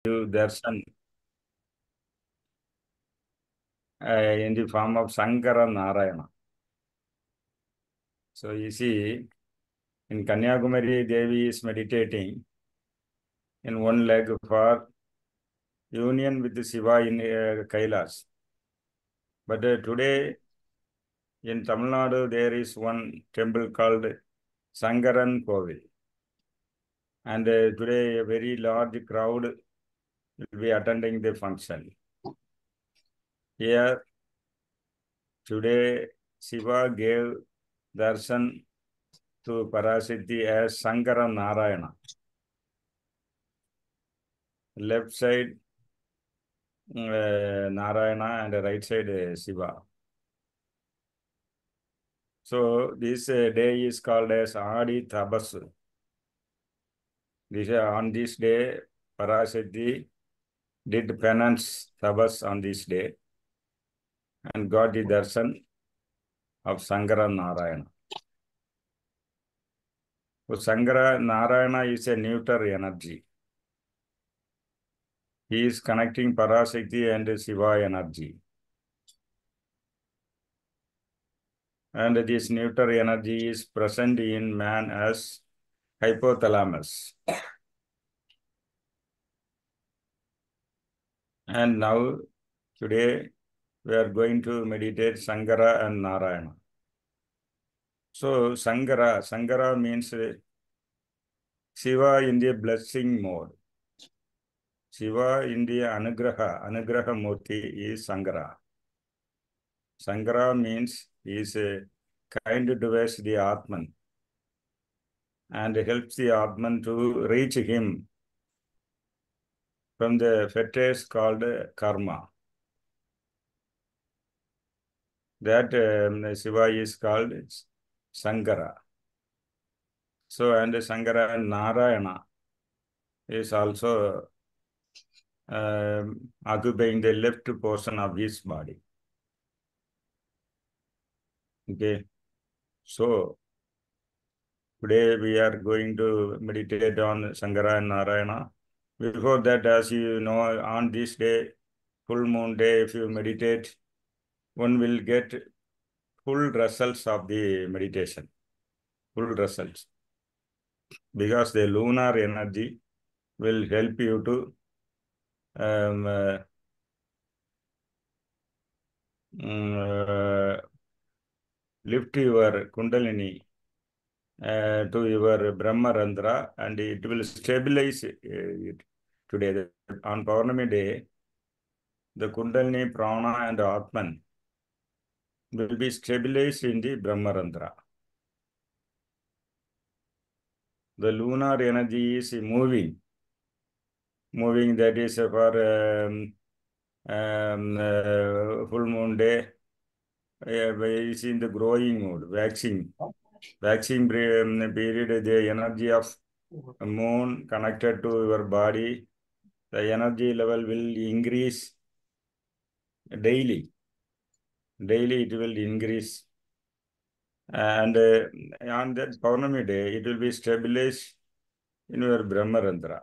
darshan in the form of Sankara Narayana. So you see, in Kanyakumari, Devi is meditating in one leg for union with Shiva in Kailas. But today in Tamil Nadu, there is one temple called Sankaran Kovil. And today a very large crowd will be attending the function. Here, today, Shiva gave darshan to Parasiddhi as Sankara Narayana. Left side Narayana and right side Shiva. So this day is called as Adi Tabasu. On this day, Parasiddhi did penance tabas on this day and got the darshan of Sankara Narayana. So Sankara Narayana is a neuter energy. He is connecting Parasiddhi and Shiva energy. And this neuter energy is present in man as hypothalamus. And now, today, we are going to meditate Sankara and Narayana. So, Sankara means Shiva in the blessing mode. Shiva in the Anugraha Murti is Sankara. Sankara means he is kind towards the Atman and helps the Atman to reach him from the fetters called karma. That Shiva is called Sankara. So, and Sankara Narayana is also occupying the left portion of his body. Okay. So, today we are going to meditate on Sankara and Narayana. Before that, as you know, on this day, full moon day, if you meditate, one will get full results of the meditation. Full results. Because the lunar energy will help you to lift your Kundalini to your Brahmarandra and it will stabilize it. Today, on Paurnami day, the Kundalini, Prana and Atman will be stabilized in the Brahmarandra. The lunar energy is moving. Moving, that is for full moon day, is in the growing mode, waxing. Waxing period, the energy of moon connected to your body, the energy level will increase daily. Daily it will increase. And on that Paurnami day, it will be stabilized in your Brahmarandra.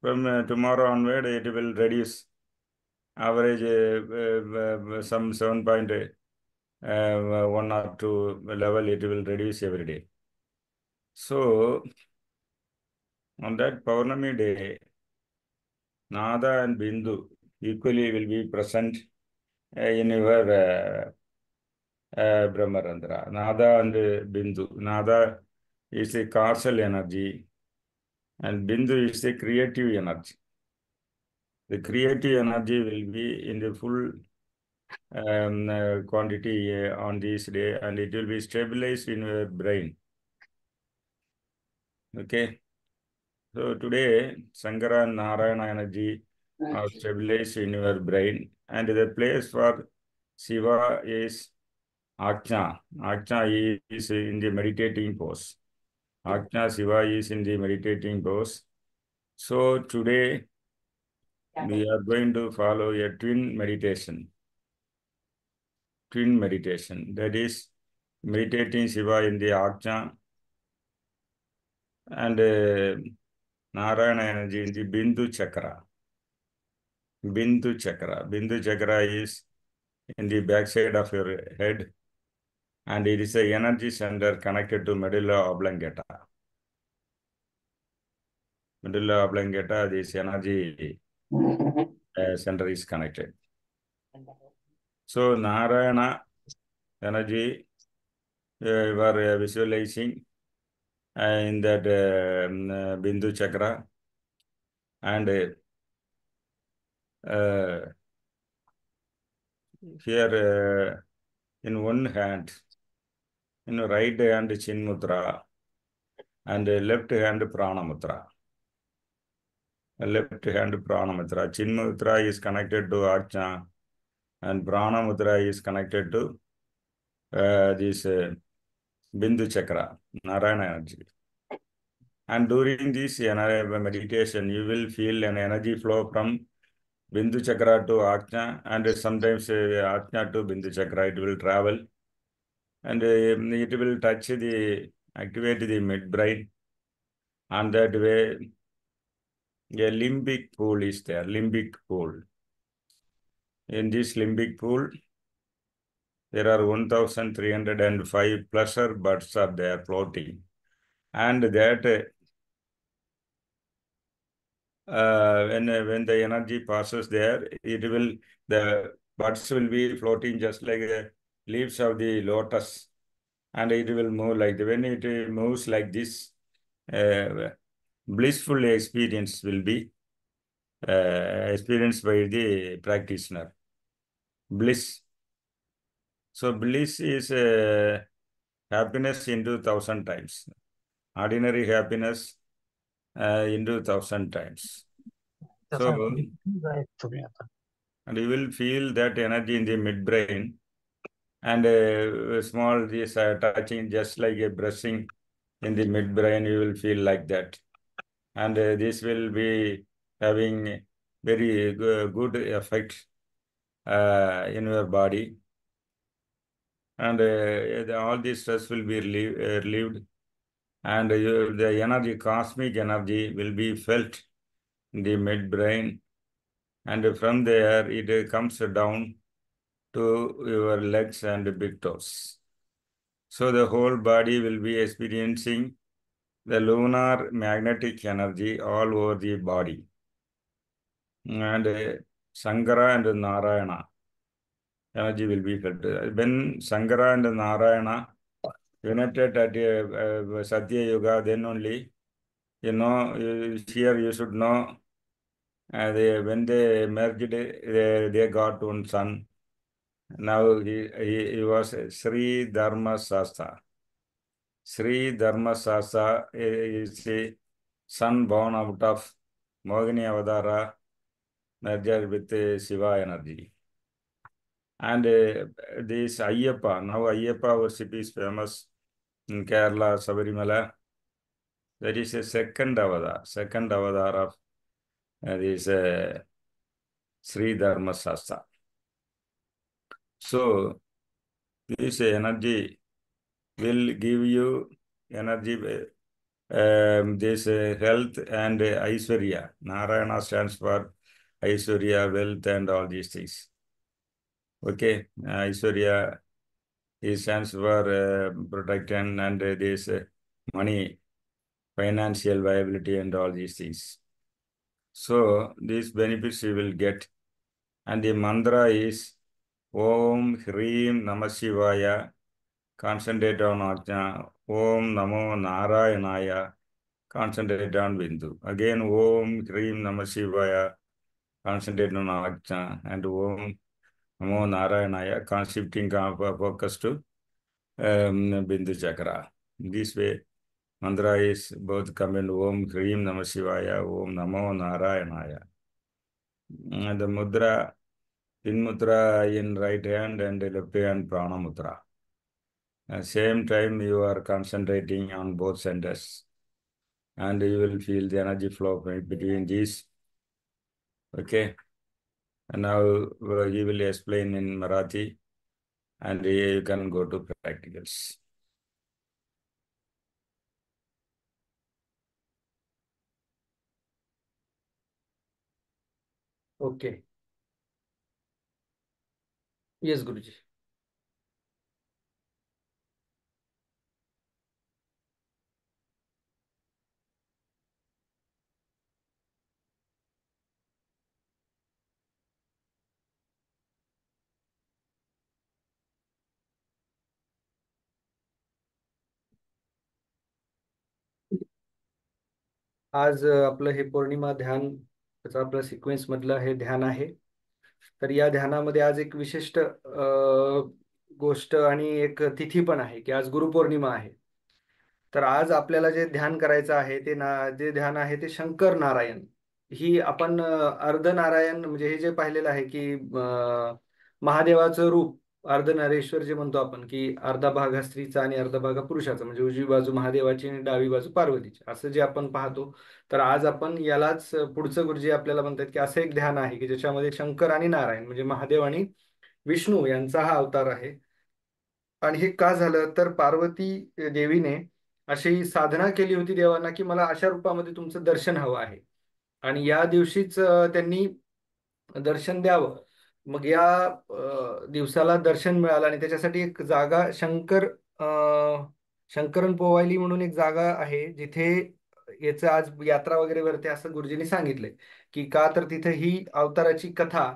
From tomorrow onward, it will reduce. Average some 7.1 or 2 level, it will reduce every day. So, on that Paurnami day, Nada and Bindu equally will be present in your Brahmarandra. Nada and Bindu. Nada is a causal energy and Bindu is a creative energy. The creative energy will be in the full quantity on this day and it will be stabilized in your brain. Okay. So today, Sankara and Narayana energy are stabilized in your brain and the place for Shiva is Ajna. Ajna is in the meditating pose. Ajna Shiva is in the meditating pose. So today, we are going to follow a twin meditation. Twin meditation. That is meditating Shiva in the Ajna and Narayana energy in the Bindu Chakra. Bindu Chakra. Bindu Chakra is in the backside of your head, and it is a energy center connected to medulla oblongata. Medulla oblongata, this energy center is connected. So Narayana energy, you are visualizing in that Bindu Chakra, and here in one hand, in right hand Chin Mudra, and left hand Prana Mudra. Left hand Prana Mudra. Chin Mudra is connected to Ajna, and Prana Mudra is connected to this Bindu Chakra, Narayana energy. And during this meditation, you will feel an energy flow from Bindu Chakra to Ajna, and sometimes Ajna to Bindu Chakra. It will travel, and it will activate the midbrain. And that way, a limbic pool is there, limbic pool. In this limbic pool, there are 1,305 pleasure buds are there floating. And that when the energy passes there, the buds will be floating just like the leaves of the lotus, and it will move like when it moves like this, blissful experience will be experienced by the practitioner. Bliss. So bliss is happiness into 1,000 times. Ordinary happiness into 1,000 times. So, and you will feel that energy in the midbrain, and small this touching just like a brushing in the midbrain, you will feel like that. And this will be having very good effect in your body. And all this stress will be relieved, and the energy, cosmic energy will be felt in the midbrain, and from there it comes down to your legs and big toes. So the whole body will be experiencing the lunar magnetic energy all over the body. And Shankara and Narayana energy will be felt. When Shankara and Narayana united at Satya Yuga, then only, here you should know, when they merged, they got one son. Now he was Sri Dharma Sastha. Sri Dharma Sastha is a son born out of Mohini Avadara merged with Shiva energy. And this Ayyappa, now Ayyappa worship is famous in Kerala, Sabarimala. That is a second avatar of this Sri Dharma Sastha. So this energy will give you energy, this health and Aishwarya. Narayana stands for Aishwarya, wealth, and all these things. Okay, Aishwarya, it stands for protection and this money, financial viability, and all these things. So these benefits you will get. And the mantra is Om Hreem Namah Shivaya. Concentrate on Ajna. Om Namo Narayanaya. Concentrate on Bindu. Again, Om Hreem Namah Shivaya. Concentrate on Ajna. And Om Namo Narayanaya. Shifting focus to Bindu Chakra. This way, mantra is both combined. Om Hreem Namah Shivaya. Om Namo Narayanaya. And the mudra, Chin Mudra in right hand and left hand Prana Mudra. At the same time, you are concentrating on both centers, and you will feel the energy flow between these. Okay. And now he will explain in Marathi, and you can go to practicals. Okay. Yes गुरुजी. आज आपलं हे पौर्णिमा ध्यान, त्याचं आपलं sequence मधलं हे ध्यान आहे. तर या ध्यानामध्ये आज एक विशिष्ट गोष्ट आणि एक तिथी पण आहे की आज गुरुपौर्णिमा आहे. तर आज आपल्याला जे ध्यान करायचं आहे ते जे ध्यान आहे ते शंकर नारायण. ही आपण अर्धनारायण म्हणजे हे जे पाहिलेलं आहे की महादेवाचं रूप अर्धनारेश्वर जे म्हणतो आपण की अर्धा भाग हा स्त्रीचा आणि अर्धा भाग हा पुरुषाचा, म्हणजे उजवी बाजू महादेवाची आणि डावी बाजू पार्वतीची, असं जे आपण पाहतो. तर आज आपण यालाच पुढचं गुरुजी आपल्याला म्हणतात की असं एक ध्यान आहे की ज्याच्यामध्ये शंकर आणि नारायण म्हणजे महादेव आणि विष्णू यांचा हा अवतार आहे. आणि हे का झालं तर पार्वती देवीने अशी साधना केली होती देवांना की मला अशा रूपामध्ये तुमचं दर्शन हवं आहे. आणि या दिवशीच त्यांनी दर्शन द्यावं. मग या दिवसाला दर्शन मिळालं आणि त्याच्यासाठी एक जागा शंकरन पोवायली म्हणून एक जागा आहे जिथे याचं आज यात्रा वगैरे भरते असं गुरुजींनी सांगितलंय. की का तर तिथे ही अवताराची कथा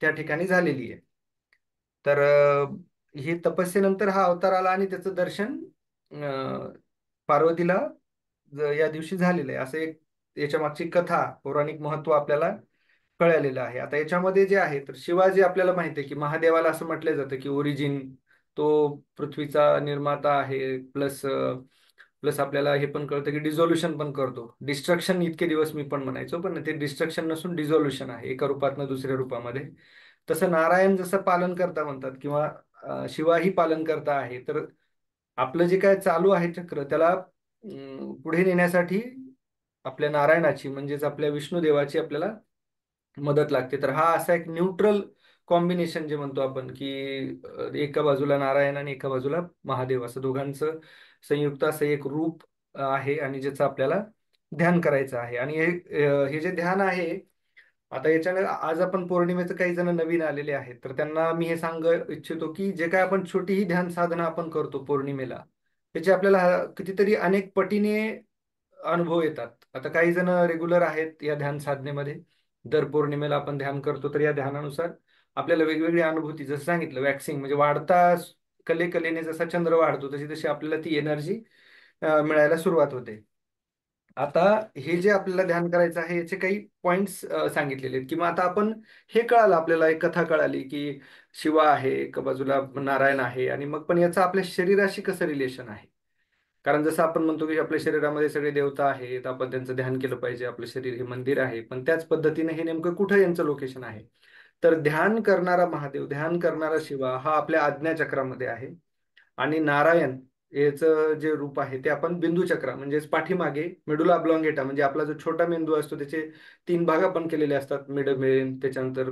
त्या ठिकाणी झालेली आहे. तर हे तपस्येनंतर हा अवतार आला आणि त्याचं दर्शन पार्वतीला या दिवशी झालेलं आहे, असं एक याच्या मागची कथा पौराणिक महत्व आपल्याला कळलेलं आहे. आता याच्यामध्ये जे आहे तर शिवाजी आपल्याला माहिती आहे की महादेवाला असं म्हटलं जातं की ओरिजिन तो पृथ्वीचा निर्माता आहे. प्लस प्लस आपल्याला हे पण कळतं की डिझोल्युशन पण करतो. डिस्ट्रक्शन इतके दिवस मी पण म्हणायचो, पण ते डिस्ट्रक्शन नसून डिझोल्युशन आहे, एका रूपातनं दुसऱ्या रूपामध्ये. तसं नारायण जसं पालन करता म्हणतात किंवा शिवाही पालन करता आहे. तर आपलं जे काय चालू आहे चक्र त्याला पुढे नेण्यासाठी आपल्या नारायणाची म्हणजेच आपल्या विष्णुदेवाची आपल्याला मदत लागते. तर हा असा एक न्यूट्रल कॉम्बिनेशन जे म्हणतो आपण की एका बाजूला नारायण आणि एका बाजूला महादेव, असं दोघांचं संयुक्त असं एक रूप आहे आणि ज्याचं आपल्याला ध्यान करायचं आहे. आणि हे जे ध्यान आहे आता याच्याने आज आपण पौर्णिमेचं काही जण नवीन आलेले आहेत तर त्यांना मी हे सांग इच्छितो की जे काय आपण छोटीही ध्यान साधना आपण करतो पौर्णिमेला त्याचे आपल्याला कितीतरी अनेक पटीने अनुभव येतात. आता काही जण रेग्युलर आहेत या ध्यान साधनेमध्ये. दर पौर्णिमेला आपण ध्यान करतो तर या ध्यानानुसार आपल्याला वेगवेगळी अनुभूती, जसं सांगितलं वॅक्सिंग म्हणजे वाढता कलेने जसा चंद्र वाढतो तशी तशी आपल्याला ती एनर्जी मिळायला सुरुवात होते. आता हे जे आपल्याला ध्यान करायचं आहे याचे काही पॉइंट्स सांगितलेले आहेत. किंवा आता आपण हे कळालं आपल्याला एक कथा कळाली की शिवा आहे एका बाजूला नारायण आहे आणि मग पण याचं आपल्या शरीराशी कसं रिलेशन आहे. कारण जसं आपण म्हणतो की आपल्या शरीरामध्ये सगळे देवता आहेत, आपण त्यांचं ध्यान केलं पाहिजे, आपलं शरीर हे मंदिर आहे, पण त्याच पद्धतीने हे नेमकं कुठं यांचं लोकेशन आहे. तर ध्यान करणारा महादेव, ध्यान करणारा शिवा हा आपल्या आज्ञाचक्रामध्ये आहे. आणि नारायण याचं जे रूप आहे ते आपण बिंदू चक्र म्हणजेच पाठीमागे मेडुला ऑब्लॉंगेटा म्हणजे आपला जो छोटा मेंदू असतो त्याचे 3 भाग आपण केलेले असतात, मिड मेन त्याच्यानंतर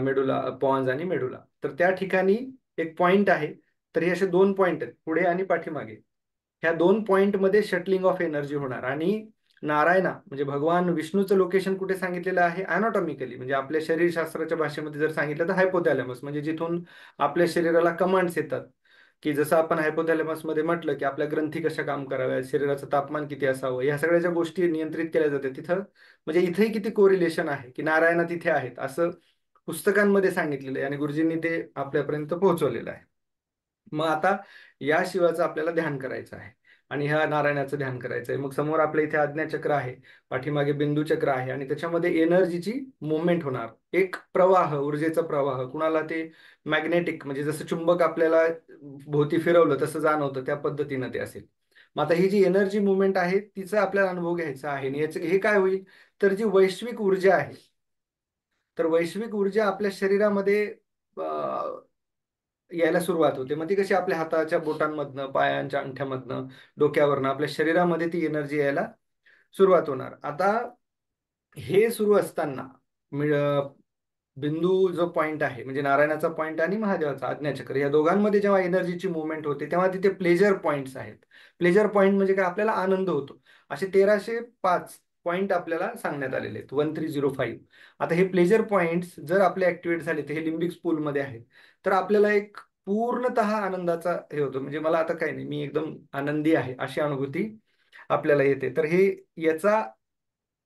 मेडुला पॉन्स आणि मेडुला. तर त्या ठिकाणी एक पॉइंट आहे. तर हे असे 2 पॉइंट आहेत पुढे आणि पाठीमागे. ह्या 2 पॉइंट मध्ये शटलिंग ऑफ एनर्जी होणार. आणि नारायणा म्हणजे भगवान विष्णूचं लोकेशन कुठे सांगितलेलं आहे अनाटॉमिकली, म्हणजे आपल्या शरीरशास्त्राच्या भाषेमध्ये जर सांगितलं तर हायपोथॅलेमस, म्हणजे जिथून आपल्या शरीराला कमांड्स येतात. की जसं आपण हायपोथॅलेमस मध्ये म्हटलं की आपल्या ग्रंथी कशा काम कराव्या, शरीराचं तापमान किती असावं, ह्या सगळ्या ज्या गोष्टी नियंत्रित केल्या जातात तिथं, म्हणजे इथेही किती कोरिलेशन आहे की नारायणा तिथे आहेत असं पुस्तकांमध्ये सांगितलेलं आहे आणि गुरुजींनी ते आपल्यापर्यंत पोहोचवलेलं आहे. मग आता या शिवाचं आपल्याला ध्यान करायचं आहे आणि ह्या नारायणाचं ध्यान करायचं आहे. मग समोर आपल्या इथे आज्ञाचक्र आहे, पाठीमागे बिंदू चक्र आहे आणि त्याच्यामध्ये एनर्जीची मुवमेंट होणार. एक प्रवाह, ऊर्जेचा प्रवाह, कुणाला ते मॅग्नेटिक म्हणजे जसं चुंबक आपल्याला भोवती फिरवलं तसं जाणवतं त्या पद्धतीनं ते असेल. मग आता ही जी एनर्जी मुवमेंट आहे तिचा आपल्याला अनुभव घ्यायचा आहे. आणि याचं हे काय होईल तर जी वैश्विक ऊर्जा आहे, तर वैश्विक ऊर्जा आपल्या शरीरामध्ये यायला सुरुवात होते. मग ती कशी आपल्या हाताच्या बोटांमधनं, पायांच्या अंगठ्यामधनं, डोक्यावरनं आपल्या शरीरामध्ये ती एनर्जी यायला सुरुवात होणार. आता हे सुरू असताना बिंदू जो पॉइंट आहे म्हणजे नारायणाचा पॉइंट आणि महादेवाचा आज्ञाचक्र या दोघांमध्ये जेव्हा एनर्जीची मुवमेंट होते तेव्हा तिथे प्लेजर पॉइंट्स आहेत. प्लेजर पॉइंट म्हणजे काय, आपल्याला आनंद होतो. असे 1305 पॉईंट आपल्याला सांगण्यात आलेले आहेत 1305. आता हे प्लेजर पॉइंट्स जर आपले ऍक्टिव्हेट झाले तर हे लिम्बिक पूलमध्ये आहेत, तर आपल्याला एक पूर्णतः आनंदाचा हे होतो, म्हणजे मला आता काही नाही, मी एकदम आनंदी आहे अशी अनुभूती आपल्याला येते. तर हे याचा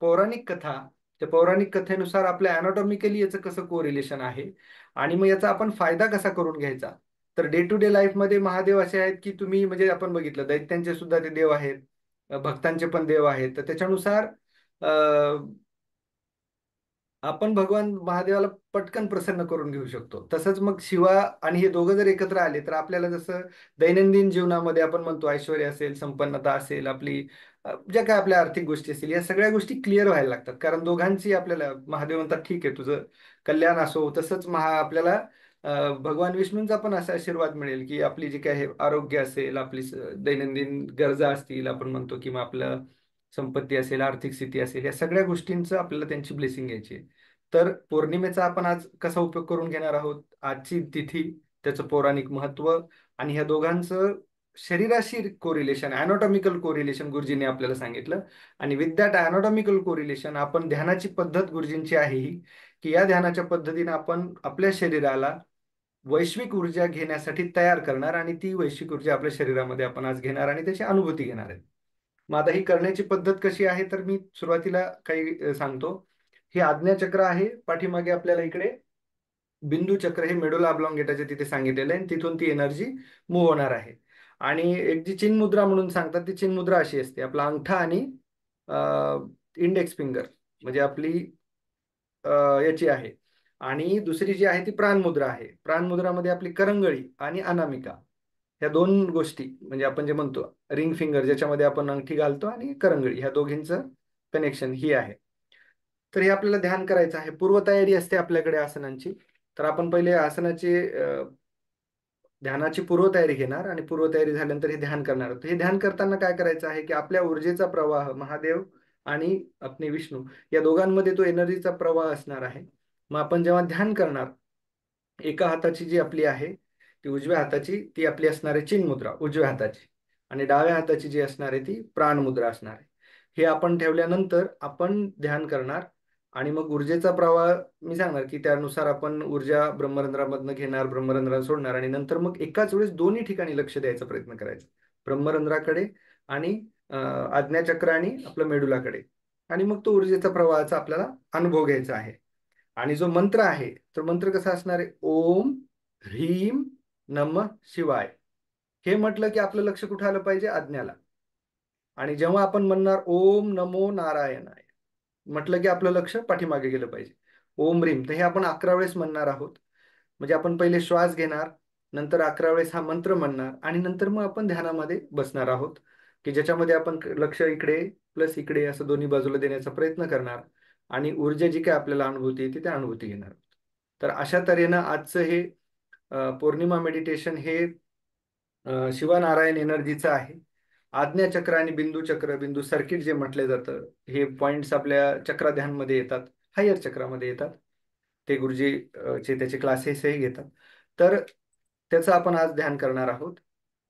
पौराणिक कथा, त्या पौराणिक कथेनुसार आपल्या अनाटॉमिकली याचं कसं कोरिलेशन आहे आणि मग याचा आपण फायदा कसा करून घ्यायचा. तर डे टू डे लाईफमध्ये महादेव असे आहेत की तुम्ही, म्हणजे आपण बघितलं दैत्यांचे सुद्धा ते देव आहेत, भक्तांचे पण देव आहेत. तर त्याच्यानुसार आपण भगवान महादेवाला पटकन प्रसन्न करून घेऊ शकतो. तसंच मग शिवा आणि हे दोघं जर एकत्र आले तर आपल्याला जसं दैनंदिन जीवनामध्ये आपण म्हणतो ऐश्वर्य असेल, संपन्नता असेल, आपली ज्या काय आपल्या आर्थिक गोष्टी असतील, या सगळ्या गोष्टी क्लिअर व्हायला लागतात. कारण दोघांची आपल्याला महादेव म्हणतात ठीक आहे तुझं कल्याण असो, तसंच आपल्याला भगवान विष्णूंचा पण असा आशीर्वाद मिळेल की आपली जी काय आरोग्य असेल, आपली दैनंदिन गरजा असतील आपण म्हणतो, किंवा आपलं संपत्ती असेल, आर्थिक स्थिती असेल, या सगळ्या गोष्टींचं आपल्याला त्यांची ब्लेसिंग घ्यायची आहे. तर पौर्णिमेचा आपण आज कसा उपयोग करून घेणार आहोत, आजची तिथी, त्याचं पौराणिक महत्व आणि ह्या दोघांचं शरीराशी कोरिलेशन, अॅनाटॉमिकल कोरिलेशन गुरुजींनी आपल्याला सांगितलं. आणि विथ दॅट अॅनाटॉमिकल कोरिलेशन आपण ध्यानाची पद्धत गुरुजींची आहे ही, की या ध्यानाच्या पद्धतीने आपण आपल्या शरीराला वैश्विक ऊर्जा घेण्यासाठी तयार करणार आणि ती वैश्विक ऊर्जा आपल्या शरीरामध्ये आपण आज घेणार आणि त्याची अनुभूती घेणार आहे. मग आता ही करण्याची पद्धत कशी आहे, तर मी सुरुवातीला काही सांगतो. हे आज्ञाचक्र आहे पाठीमागे आपल्याला इकडे, बिंदू चक्र हे मेडुला ऑब्लॉंगेटाच्या तिथे सांगितलेलं आहे, आणि तिथून ती एनर्जी मूव्ह होणार आहे. आणि एक जी चिन्मुद्रा म्हणून सांगतात, ती चिन्मुद्रा अशी असते, आपला अंगठा आणि इंडेक्स फिंगर, म्हणजे आपली याची आहे. आणि दुसरी जी आहे ती प्राणमुद्रा आहे. प्राणमुद्रामध्ये आपली करंगळी आणि अनामिका, ह्या दोन गोष्टी, म्हणजे आपण जे म्हणतो रिंग फिंगर, ज्याच्यामध्ये आपण अंगठी घालतो, आणि करंगळी, ह्या दोघींचं कनेक्शन ही आहे. तर हे आपल्याला ध्यान करायचं आहे. पूर्वतयारी असते आपल्याकडे आसनांची. तर आपण पहिले आसनाची ध्यानाची पूर्वतयारी घेणार आणि पूर्वतयारी झाल्यानंतर हे ध्यान करणार आहोत. हे ध्यान करताना काय करायचं आहे की आपल्या ऊर्जेचा प्रवाह महादेव आणि आपले विष्णू या दोघांमध्ये तो एनर्जीचा प्रवाह असणार आहे. मग आपण जेव्हा ध्यान करणार, एका हाताची जी आपली आहे ती उजव्या हाताची, ती आपली असणार आहे चिन्मुद्रा उजव्या हाताची, आणि डाव्या हाताची जी असणार आहे ती प्राणमुद्रा असणार आहे. हे आपण ठेवल्यानंतर आपण ध्यान करणार आणि मग ऊर्जेचा प्रवाह मी सांगणार की त्यानुसार आपण ऊर्जा ब्रह्मरंध्रामधनं घेणार, ब्रह्मरंध्रात सोडणार, आणि नंतर मग एकाच वेळेस दोन्ही ठिकाणी लक्ष द्यायचा प्रयत्न करायचा, ब्रह्मरंध्राकडे आणि आज्ञाचक्र आणि आपलं मेडुलाकडे. आणि मग तो ऊर्जेचा प्रवाहाचा आपल्याला अनुभव घ्यायचा आहे. आणि जो मंत्र आहे, तर मंत्र कसा असणार आहे, ओम ह्रीम नम शिवाय. हे म्हटलं की आपलं लक्ष कुठं आलं पाहिजे, आज्ञाला. आणि जेव्हा आपण म्हणणार ओम नमो नारायणाय, म्हटलं की आपलं लक्ष पाठीमागे गेलं पाहिजे. ओम रीम, तर हे आपण 11 वेळेस म्हणणार आहोत. म्हणजे आपण पहिले श्वास घेणार, नंतर 11 वेळेस हा मंत्र म्हणणार, आणि नंतर मग आपण ध्यानामध्ये बसणार आहोत, की ज्याच्यामध्ये आपण लक्ष इकडे प्लस इकडे असं दोन्ही बाजूला देण्याचा प्रयत्न करणार आणि ऊर्जा जी काय आपल्याला अनुभूती येते त्या अनुभूती घेणार. तर अशा तऱ्हेनं आजचं हे पौर्णिमा मेडिटेशन हे शिवनारायण एनर्जीचं आहे. आज्ञाचक्र आणि बिंदू चक्र, बिंदू सर्किट जे म्हटलं जातं, हे पॉइंट्स आपल्या चक्र ध्यानमध्ये येतात, हायर चक्रामध्ये येतात. ते गुरुजी चे त्याचे क्लासेसही घेतात. तर त्याचं आपण आज ध्यान करणार आहोत.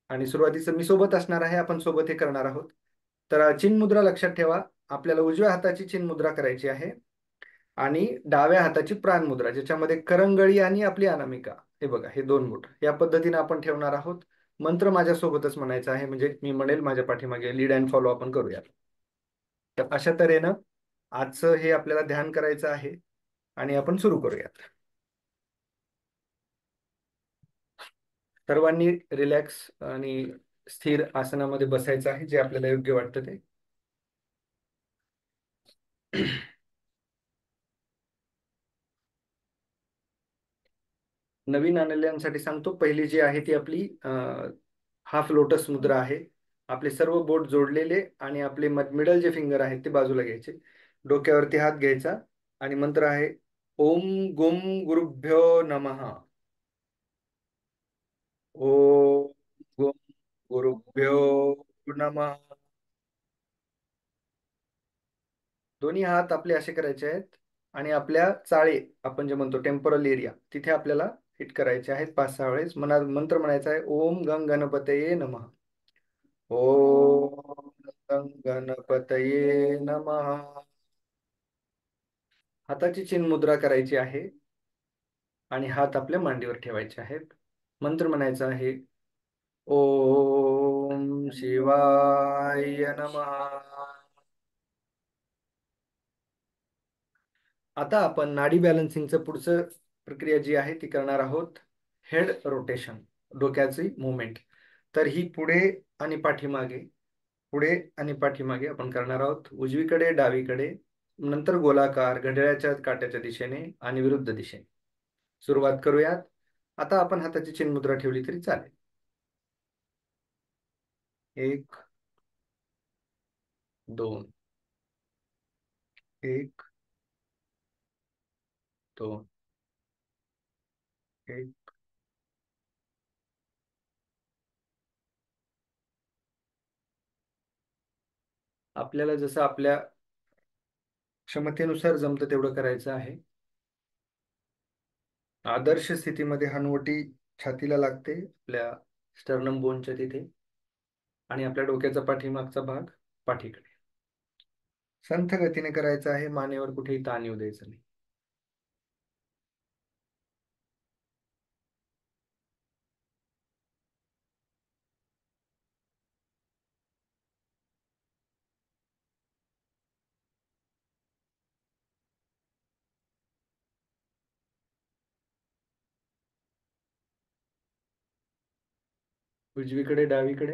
आणि सुरुवातीचं मी सोबत असणार आहे, आपण सोबत हे करणार आहोत. तर चिन्मुद्रा लक्षात ठेवा, आपल्याला उजव्या हाताची चिन्मुद्रा करायची आहे आणि डाव्या हाताची प्राणमुद्रा, ज्याच्यामध्ये करंगळी आणि आपली अनामिका, हे बघा हे दोन बोट या पद्धतीने आपण ठेवणार आहोत. मंत्र माझ्यासोबतच म्हणायचा आहे, म्हणजे मी म्हणेल माझ्या पाठीमागे लीड अँड फॉलो आपण करूया. तर अशा तऱ्हेनं आजचं हे आपल्याला ध्यान करायचं आहे आणि आपण सुरू करूयात. सर्वांनी रिलॅक्स आणि स्थिर आसनामध्ये बसायचं आहे, जे आपल्याला योग्य वाटतं ते. नवीन आलेल्यांसाठी सांगतो, पहिली जी आहे ती आपली हाफ लोटस मुद्रा आहे. आपले सर्व बोट जोडलेले आणि आपले मिडल जे फिंगर आहेत ते बाजूला घ्यायचे, डोक्यावरती हात घ्यायचा, आणि मंत्र आहे ओम गुम गुरुभ्यो नमः. ओम गुम गुरुभ्यो नमः. दोन्ही हात आपले असे करायचे आहेत आणि आपल्या चाळे, आपण जे म्हणतो टेम्पोरल एरिया, तिथे आपल्याला हिट करायचे आहेत 5-6 वेळेस. मंत्र म्हणायचा आहे ओम गंग गणपतये नमः. ओम गणपतये नमः. हाताची चिन्ह मुद्रा करायची आहे आणि हात आपल्या मांडीवर ठेवायचे आहेत. मंत्र म्हणायचा आहे, ओम शिवाय नमः. आता आपण नाडी बॅलन्सिंगचं पुढचं प्रक्रिया जी आहे ती करणार आहोत. हेड रोटेशन, डोक्याची मुवमेंट. तर ही पुढे आणि पाठीमागे, पुढे आणि पाठीमागे आपण करणार आहोत. उजवीकडे, डावीकडे, नंतर गोलाकार, घड्याळाच्या काट्याच्या दिशेने आणि विरुद्ध दिशेने. सुरुवात करूयात. आता आपण हाताची चिन्हमुद्रा ठेवली तरी चालेल. 1 2 1 2 1. आपल्याला जसं आपल्या क्षमतेनुसार जमतं तेवढं करायचं आहे. आदर्श स्थितीमध्ये हनुवटी छातीला लागते, आपल्या स्टर्नम बोनच्या तिथे, आणि आपल्या डोक्याचा पाठीमागचा भाग पाठीकडे. संथ गतीने करायचं आहे, मानेवर कुठेही ताण येऊ द्यायचं नाही. उजवीकडे, डावीकडे,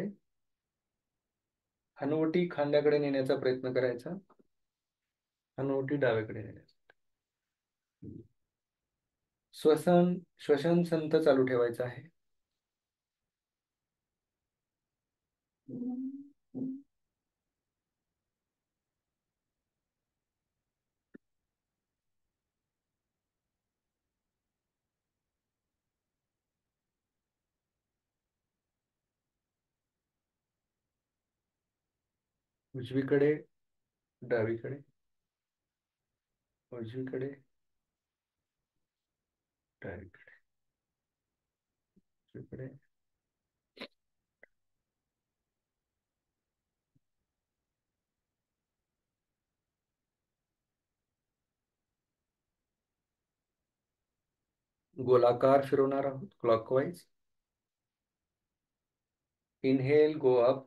हनुवटी खांद्याकडे नेण्याचा प्रयत्न करायचा. हनुवटी डावीकडे नेण्याचा. श्वसन संथ चालू ठेवायचा आहे. उजवीकडे, डावीकडे, उजवीकडे, डावीकडे, उजवीकडे. गोलाकार फिरवणार आहोत, clockwise. Inhale, go up.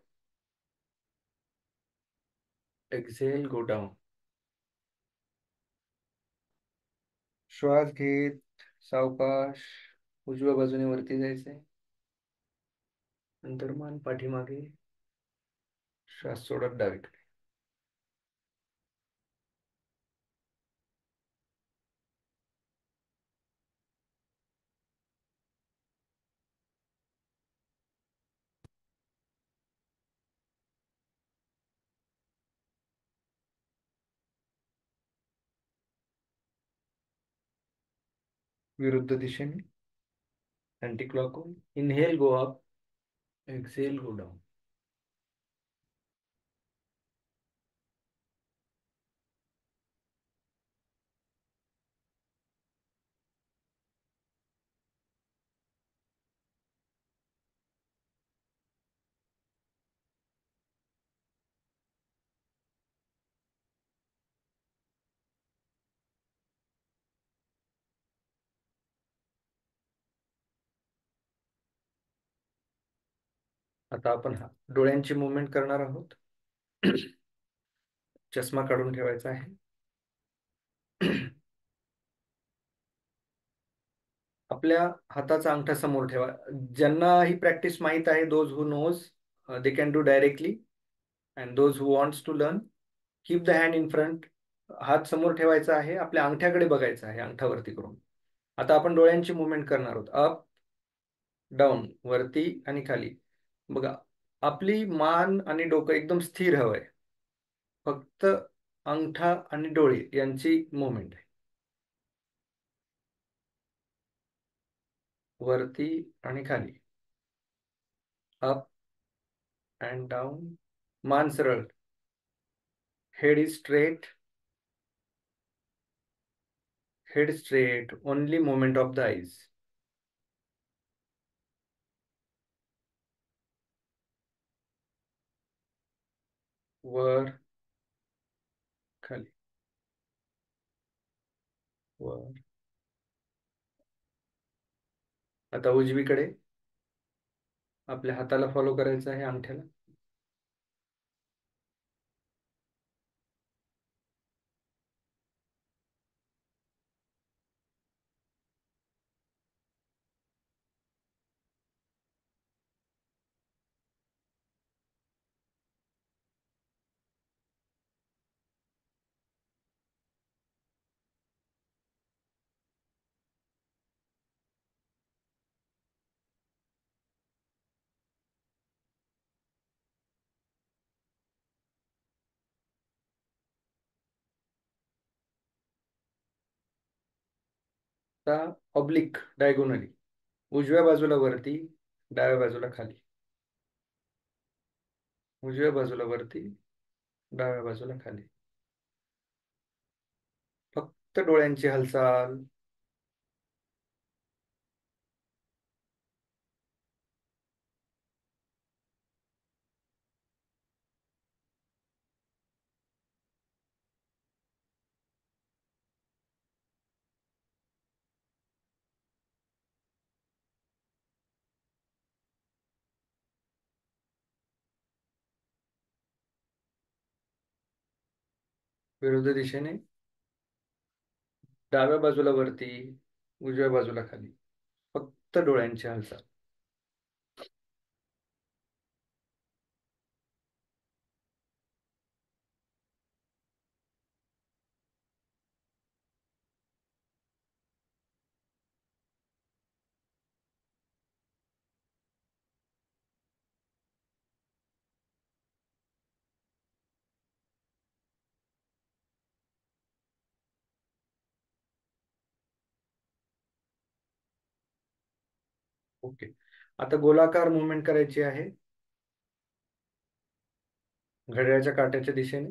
Exhale, go down. श्वास घेत सावकाश उजव्या बाजूने वरती जायचंय. नंतर मान पाठीमागे, श्वास सोडत डावीकडे. विरुद्ध दिशेने, anti clockwise. Inhale, go up. Exhale, go down. आता आपण डोळ्यांची मुवमेंट करणार आहोत. चष्मा काढून ठेवायचा आहे. आपल्या हाताचा अंगठा समोर ठेवा. ज्यांना ही प्रॅक्टिस माहित आहे, those who knows, they can do directly, and those who wants to learn, keep the hand in front. हात समोर ठेवायचा आहे, आपल्या अंगठ्याकडे बघायचं आहे, अंगठा वरती करून. आता आपण डोळ्यांची मुवमेंट करणार आहोत. अप, डाऊन, वरती आणि खाली. बघा, आपली मान आणि डोकं एकदम स्थिर हवंय. फक्त अंगठा आणि डोळे यांची मुवमेंट आहे. वरती आणि खाली, अप अँड डाऊन. मान सरळ, head is straight, head straight, only movement of the eyes. वर, खाली, वर. आता उजवीकडे आपल्या हाताला फॉलो करायचं आहे, अंगठ्याला. आता ऑब्लिक, डायगोनली, उजव्या बाजूला वरती, डाव्या बाजूला खाली, उजव्या बाजूला वरती, डाव्या बाजूला खाली. फक्त डोळ्यांची हालचाल. विरुद्ध दिशेने, डाव्या बाजूला वरती, उजव्या बाजूला खाली, फक्त डोळ्यांची हालचाल. ओके. आता गोलाकार मुवमेंट करायची आहे, घड्याळाच्या काट्याच्या दिशेने.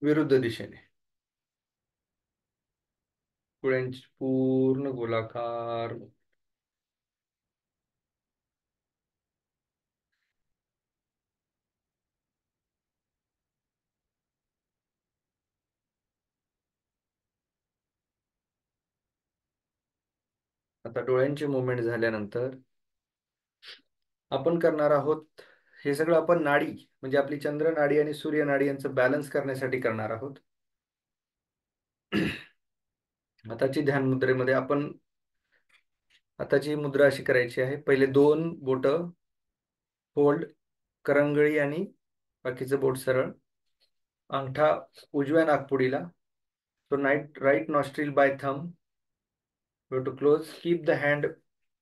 विरुद्ध दिशेने, डोळ्यांची पूर्ण गोलाकार. आता डोळ्यांची मुवमेंट झाल्यानंतर आपण करणार आहोत, हे सगळं आपण नाडी म्हणजे आपली चंद्र नाडी आणि सूर्य नाडी यांचं बॅलन्स करण्यासाठी करणार आहोत. आताची ध्यान मुद्रेमध्ये आपण, आताची मुद्रा अशी करायची आहे. पहिले दोन बोट फोल्ड, करंगळी आणि बाकीचं बोट सरळ, अंगठा उजव्या नाकपुडीला. So right nostril by thumb. We have to close. Keep the hand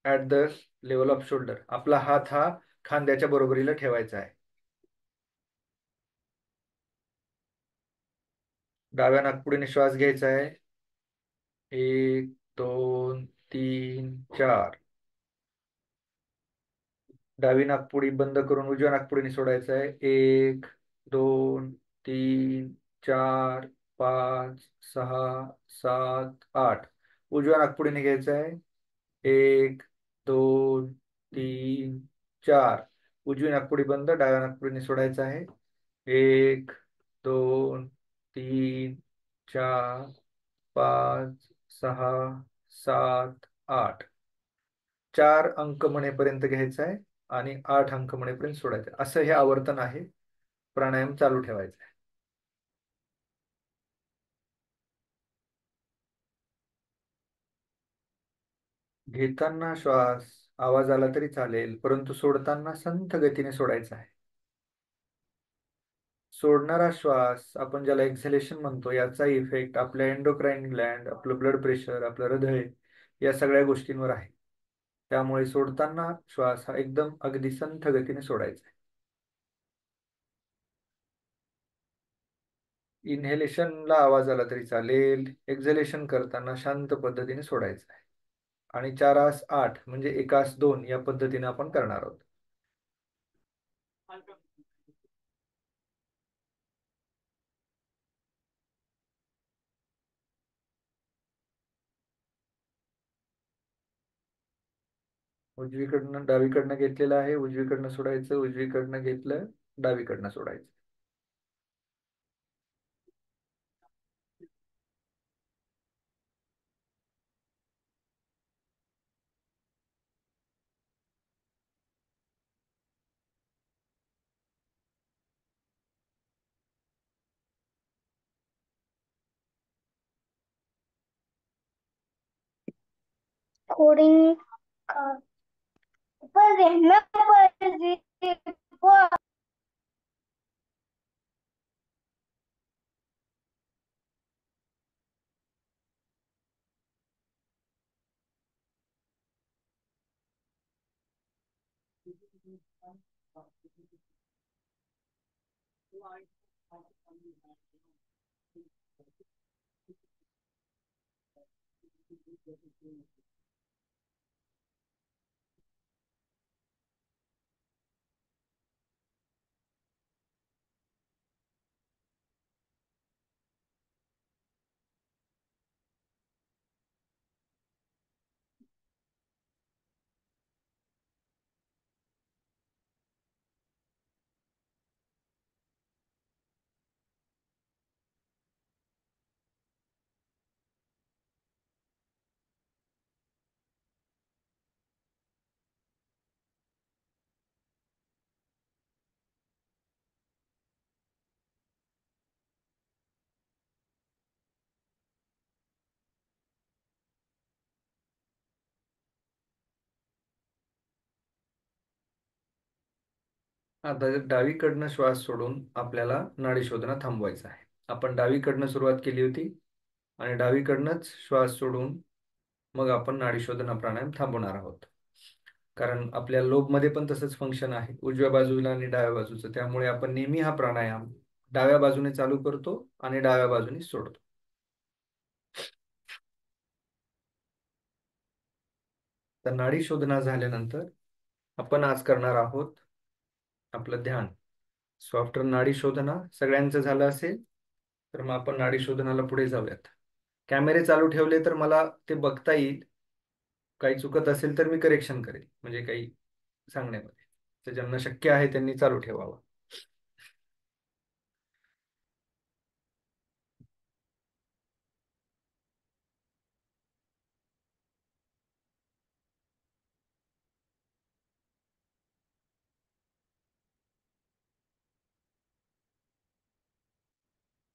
at the level of shoulder. आपला हात हा खांद्याच्या बरोबरीला ठेवायचा आहे. डाव्या नाकपुडीने श्वास घ्यायचा आहे. 1 2 3 4. डावी नाकपुडी बंद करून उजव्या नाकपुडीने सोडायचं आहे. 1 2 3 4 5 6 7 8. उजव्या नाकपुडीने घ्यायचं आहे. 1 2 3 4. उजवी नाकपुडी बंद, डाव्या नाकपुडीने सोडायचं आहे. 1 2 3 4 5 6 7 8. 4 अंक म्हणेपर्यंत घ्यायचं आहे आणि 8 अंक म्हणेपर्यंत सोडायचं. असं हे आवर्तन आहे. प्राणायाम चालू ठेवायचा आहे. घेताना श्वास आवाज आला तरी चालेल, परंतु सोडताना संथ गतीने सोडायचा आहे. सोडणारा श्वास आपण ज्याला एक्झलेशन म्हणतो, याचा इफेक्ट आपल्या एंडोक्राइन ग्लँड, आपलं ब्लड प्रेशर, आपलं हृदय या सगळ्या गोष्टींवर आहे. त्यामुळे सोडताना श्वास हा एकदम अगदी संथ गतीने सोडायचा आहे. इन्हेलेशनला आवाज आला तरी चालेल, एक्झलेशन करताना शांत पद्धतीने सोडायचं आहे. आणि 4 8 म्हणजे 1 2 या पद्धतीने आपण करणार आहोत. उजवीकडनं डावीकडनं घेतलेलं आहे, उजवीकडनं सोडायचं, उजवीकडनं घेतलं, डावीकडनं सोडायचं. कोडिंग पर रहना पर आता डावीकडनं श्वास सोडून आपल्याला नाडी शोधणं थांबवायचं आहे. आपण डावीकडनं सुरुवात केली होती आणि डावीकडनंच श्वास सोडून मग आपण नाडी शोधना प्राणायाम थांबवणार आहोत. कारण आपल्या लोबमध्ये पण तसंच फंक्शन आहे, उजव्या बाजूला आणि डाव्या बाजूचं. त्यामुळे आपण नेहमी हा प्राणायाम डाव्या बाजूने चालू करतो आणि डाव्या बाजूने सोडतो. तर नाडी शोधना झाल्यानंतर आपण आज करणार आहोत आपलं ध्यान. सॉफ्ट नाडी शोधना सगळ्यांचं झालं असेल तर मग आपण नाडी शोधनाला पुढे जाऊयात. कॅमेरे चालू ठेवले तर मला ते बघता येईल. काही चुकत असेल तर मी करेक्शन करेल, म्हणजे काही सांगण्यामध्ये. तर ज्यांना शक्य आहे त्यांनी चालू ठेवावं.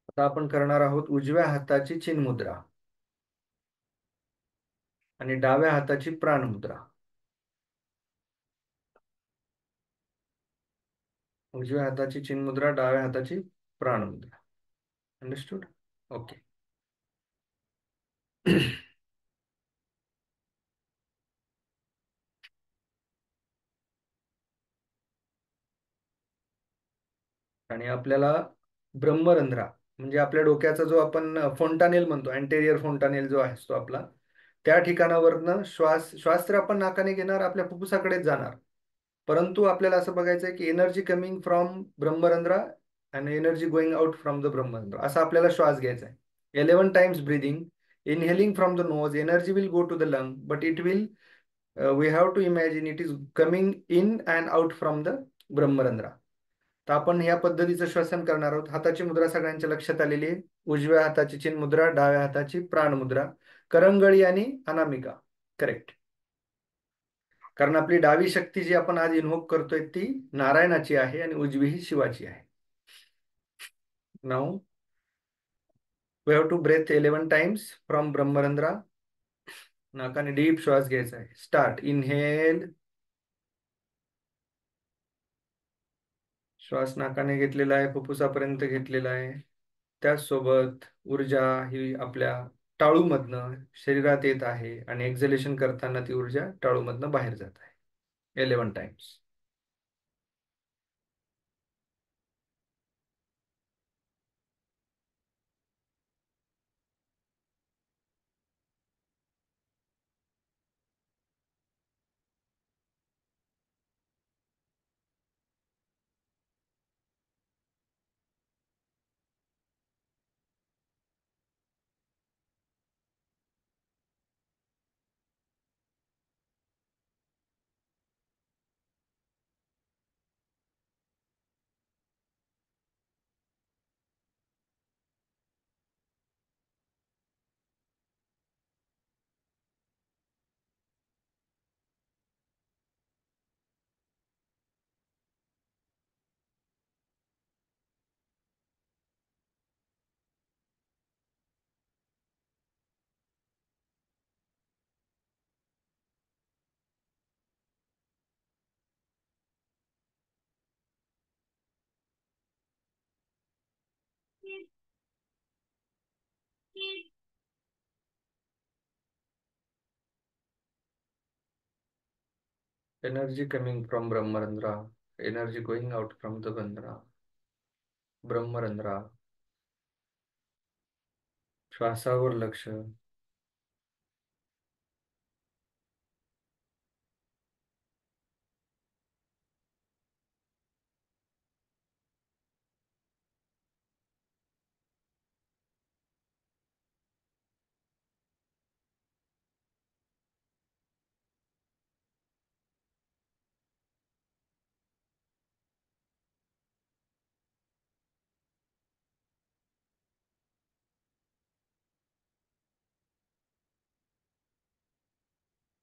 आता आपण करणार आहोत उजव्या हाताची चिन्ह मुद्रा आणि डाव्या हाताची प्राण मुद्रा. उजव्या हाताची चिन्ह मुद्रा, डाव्या हाताची प्राण मुद्रा. अंडरस्टूड? ओके. आणि आपल्याला ब्रह्मरंध्रा म्हणजे आपल्या डोक्याचा जो आपण फोंटानेल म्हणतो, अँटेरियर फोंटानेल जो असतो आपला, त्या ठिकाणावरनं श्वास तर आपण नाकाने घेणार, आपल्या फुफ्फुसाकडेच जाणार. परंतु आपल्याला असं बघायचं आहे की energy coming from Brahmarandhra and energy going out from the Brahmarandhra, असा आपल्याला श्वास घ्यायचा आहे. 11 times breathing, inhaling from the nose, energy will go to the lung, but it will we have to imagine it is coming in and out from the Brahmarandhra. तर आपण या पद्धतीचं श्वसन करणार आहोत. हाताची मुद्रा सगळ्यांच्या लक्षात आलेली आहे. उजव्या हाताची चिन्ह मुद्रा, डाव्या हाताची प्राण मुद्रा, करंगळी आणि अनामिका. करेक्ट. कारण आपली डावी शक्ती जी आपण आज इन्व्होक करतोय ती नारायणाची आहे आणि उजवी ही शिवाची आहे. Now we have to breathe 11 times from Brahmarandhra. नाकाने डीप श्वास घ्यायचा आहे. स्टार्ट. इनहेल. श्वास नाकाने घेतलेला आहे, फुफ्फुसापर्यंत घेतलेला आहे. त्याचसोबत ऊर्जा ही आपल्या टाळूमधनं शरीरात येत आहे आणि एक्झलेशन करताना ती ऊर्जा टाळूमधनं बाहेर जात आहे. 11 times. Energy coming from Brahmarandhra, energy going out from the बंध्रा, ब्रह्मरंध्रा. श्वासावर लक्ष.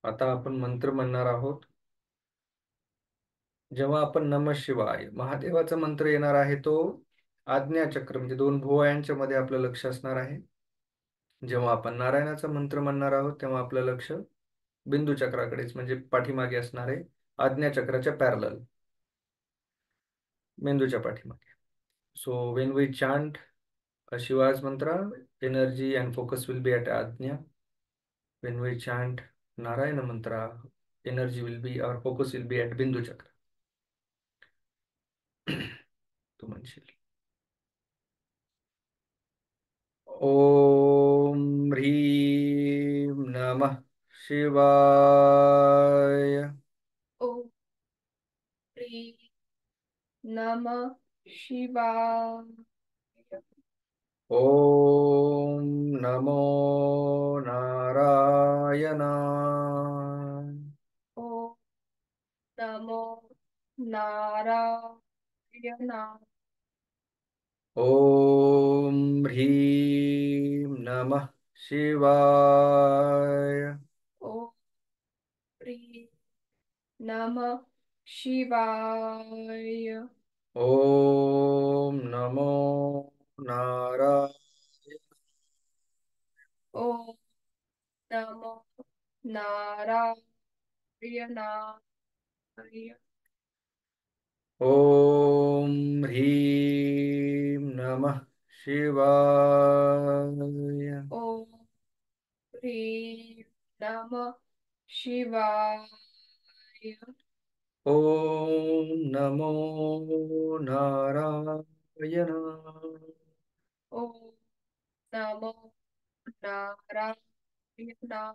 आता आपण मंत्र म्हणणार आहोत. जेव्हा आपण नम शिवाय महादेवाचा मंत्र येणार आहे तो आज्ञाचक्र म्हणजे दोन भुवयांच्या मध्ये आपलं लक्ष असणार आहे. जेव्हा आपण नारायणाचा मंत्र म्हणणार आहोत तेव्हा आपलं लक्ष बिंदू चक्राकडेच म्हणजे पाठीमागे असणार आहे, आज्ञाचक्राच्या पॅरलल, मेंदूच्या पाठीमागे. So when we chant Shiva's mantra, energy and focus will be at Ajna. When we chant Narayana mantra, energy will be, our focus will be at Bindu Chakra. तू म्हणशील ओम ह्रीं नमः शिवाय. ओम ह्रीं नमः शिवाय. ओम नमो नारायणाय. ओम नमो नारायणाय. ओम ह्रीं नमः शिवाय. ओम ह्रीं नमः शिवाय. ओम नमो नारायण. ओम नमो नारायणाय. ओम ह्रीं नमः शिवाय. ओम ह्रीं नमः शिवाय. ओम नमो नारायणाय. ओम नमो नारायणाय.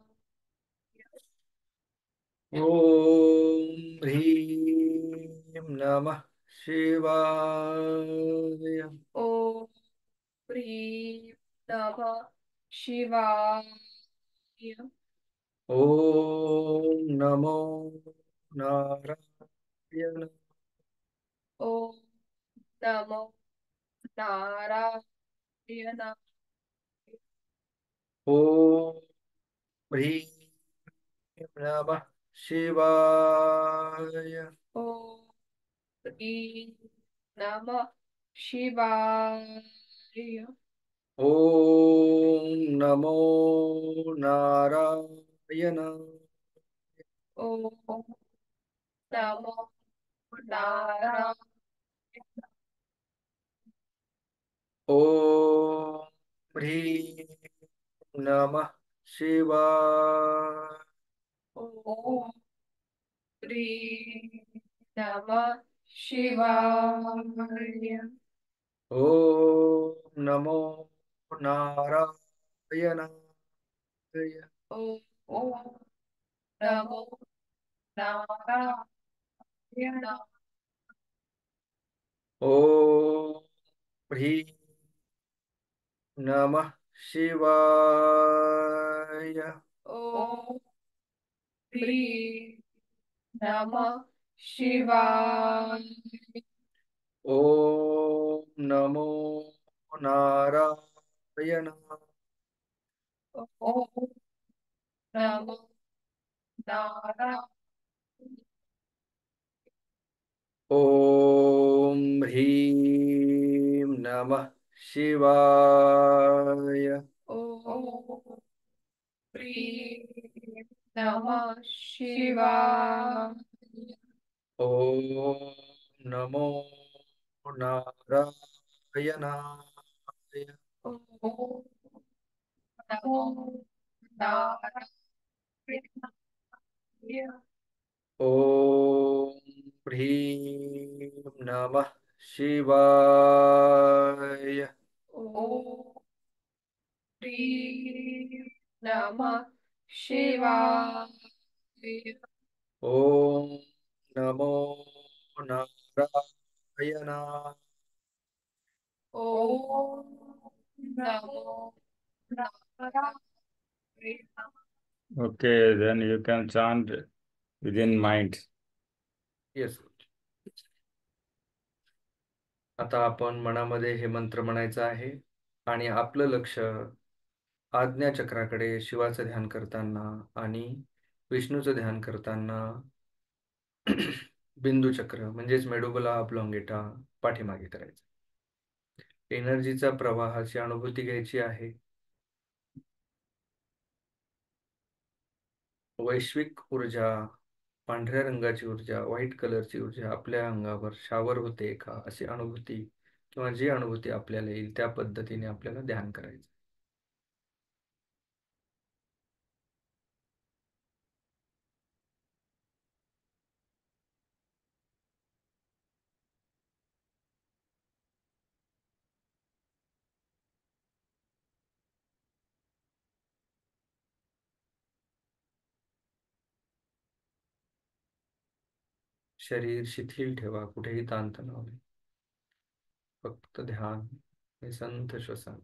ओम ह्रीं नमः शिवाय. ओम ह्रीं नमः शिवाय. ओम नमो नारायण. ओम नमो नारायणाय. ओम ह्रीं नमः शिवाय. ओम ह्रीं नमः शिवाय. ओम नमो नारायण. ओम नमो नारायणाय. ओम ह्रीं नमः शिवाय. ओम ह्रीं नमः शिवाय. ओम नमो नारायणाय. ओम नमो नारायणाय. ओम ह्रीं नमः शिवाय. ओम ह्रीं नमः शिवाय. ओम नमो नारायणाय. ओम नमो नारायणाय. ओम ह्रीं नमः शिवाय. ओम ह्रीं नमः शिवाय. ओम नमो नारायणाय. ओम नमो नारायणाय. ओम शिवाय. ॐ श्री नमः शिवाय. ओम नमो नारायणाय. ॐ नमो नारायणाय. Okay, then you can chant within mind. Yes. आता आपण मनामध्ये हे मंत्र म्हणायचं आहे आणि आपलं लक्ष आज्ञाचक्राकडे शिवाचं ध्यान करताना आणि विष्णूचं ध्यान करताना बिंदू चक्र म्हणजेच मेडुबला ऑब्लॉंगेटा पाठीमागे करायचं. एनर्जीचा प्रवाहाची अनुभूती घ्यायची आहे. वैश्विक ऊर्जा, पांढऱ्या रंगाची ऊर्जा, व्हाईट कलरची ऊर्जा आपल्या अंगावर शावर होते का अशी अनुभूती किंवा जी अनुभूती आपल्याला येईल त्या पद्धतीने आपल्याला ध्यान करायचं. शरीर शिथिल ठेवा, कुठेही ताणतणाव नाही, फक्त ध्यान आणि संथ श्वसन.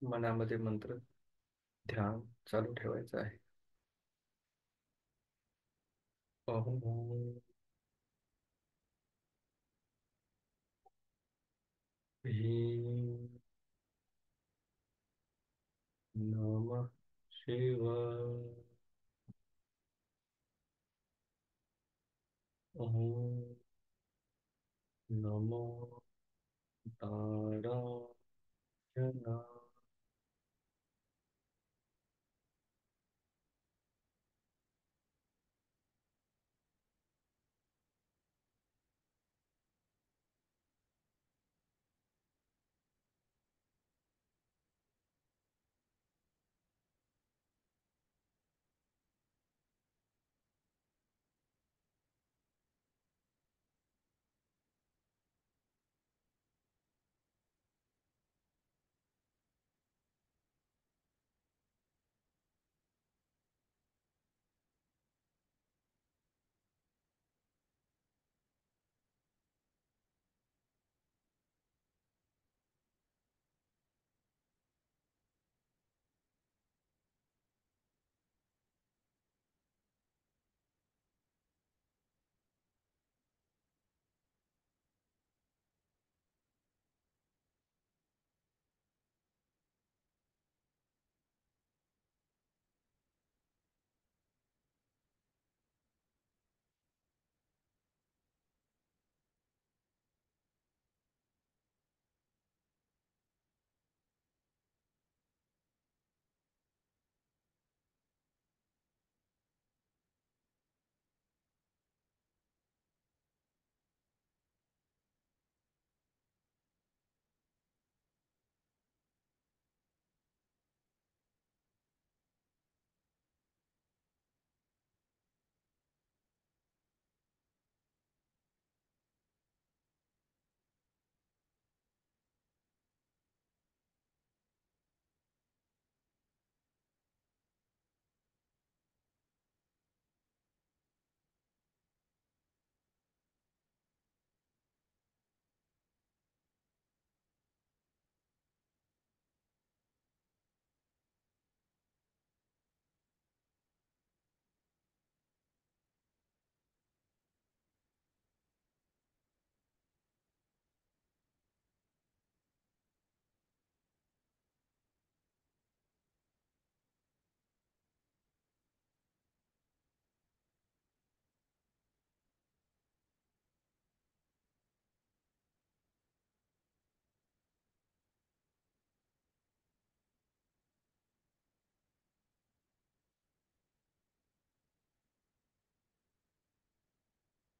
मनामध्ये मंत्र ध्यान चालू ठेवायचं आहे. ओम ह्रीं नमः शिवाय. ओम नमो नारायणाय.